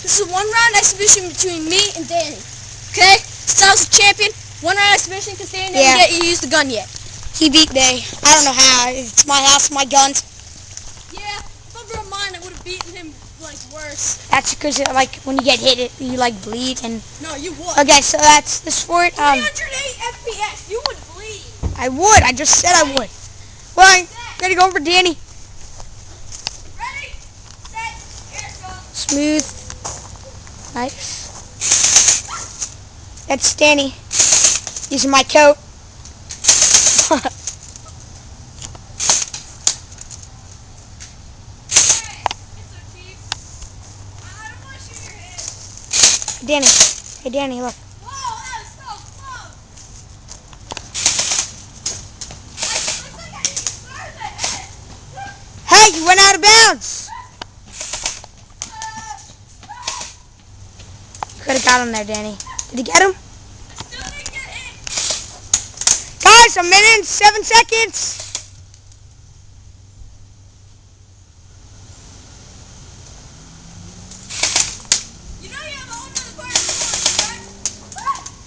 This is a one-round exhibition between me and Danny. Okay? Styles the champion. One-round exhibition because Danny didn't get you use the gun yet. He beat me. I don't know how. It's my house, my guns. Yeah, if I were mine, I would have beaten him, like, worse. That's because, like, when you get hit, you, like, bleed and... No, you would. Okay, so that's the sport. 308 FPS, you would bleed. I would. I just said I would. Well, I'm going to go over Danny. Ready, set, airsoft. Smooth. Nice. That's Danny. Using my coat. Danny. Hey, Danny, look. Whoa, that was so close. Looks like I hit you square in the head. Hey, you went out of bounds. You could have got him there, Danny. Did you get him? I still didn't get hit. Guys, a minute and 7 seconds.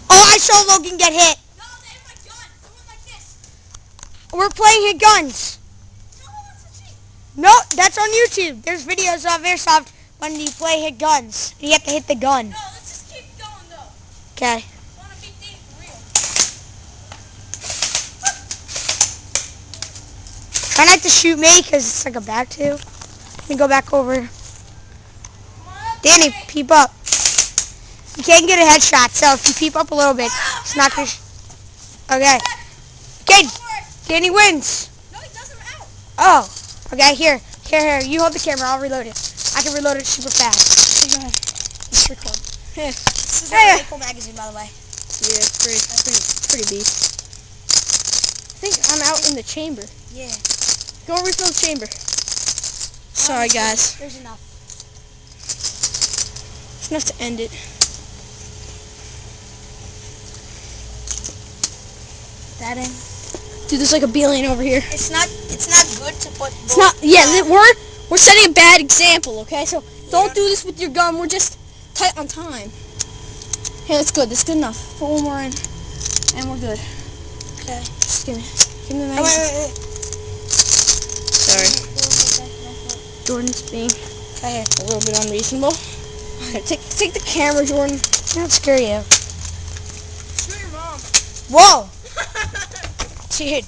I saw Logan get hit. No, they hit my gun. Someone like this. We're playing hit guns. No, that's a cheat. No, that's on YouTube. There's videos of Airsoft when you play hit guns. You have to hit the gun. No, let's just keep going though. Okay. I want to beat Dave for real. Try not to shoot me because it's like a back to. Let me go back over. Come on, Danny, Dave. peep up. You can't get a headshot, so if you peep up a little bit, it's not going to... Okay. Okay, Danny wins. No, he doesn't. Out. Oh, okay, here. You hold the camera, I'll reload it. I can reload it super fast. Go ahead. Just record. This is a Hey. really cool magazine, by the way. Yeah, it's pretty beast. I think I'm out in the chamber. Yeah. Go refill the chamber. Sorry, guys. There's enough. It's enough to end it. That in. Dude, there's like a billion over here. It's not good to put... It's not. Yeah, we're setting a bad example. Okay, so don't do this with your gun. We're just tight on time. Hey, that's good. That's good enough. Put one more in, and we're good. Okay. Just give me the Oh, magazine. wait. Sorry, Jordan's being Okay. a little bit unreasonable. Here, take the camera, Jordan. Don't scare you. Shoot your mom. Whoa! Dude.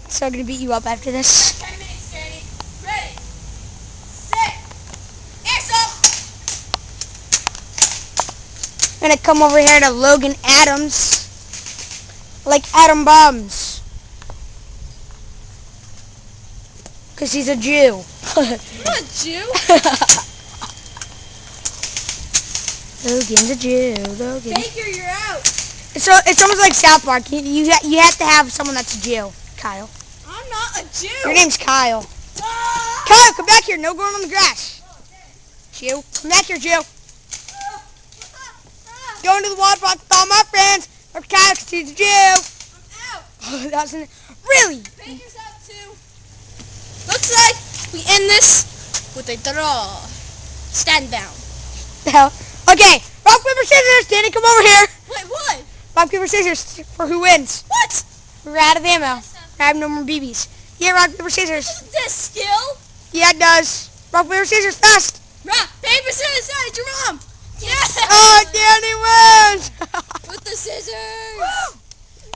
So I'm gonna beat you up after this. 10 minutes, Danny. Ready, set, airsoft. I'm gonna come over here to Logan Adams. Like atom bombs. Because he's a Jew. I'm not a Jew. Logan's a Jew. Logan. Baker, you're out. It's almost like South Park. You have to have someone that's a Jew. Kyle. I'm not a Jew. Your name's Kyle. Ah! Kyle, come back here. No going on the grass. Jew. Come back here, Jew. Going to the water park with all my friends. Or Kyle, because he's a Jew. I'm out. Oh, that wasn't... Really? Baker's out too. Looks like we end this with a draw. Stand down. The hell? Okay. Rock, paper, scissors. Danny, come over here. Wait, what? Rock, paper, scissors for who wins. What? We're out of ammo. I have no more BBs. Yeah, rock, paper, scissors. Is this skill? Yeah, it does. Rock, paper, scissors, fast.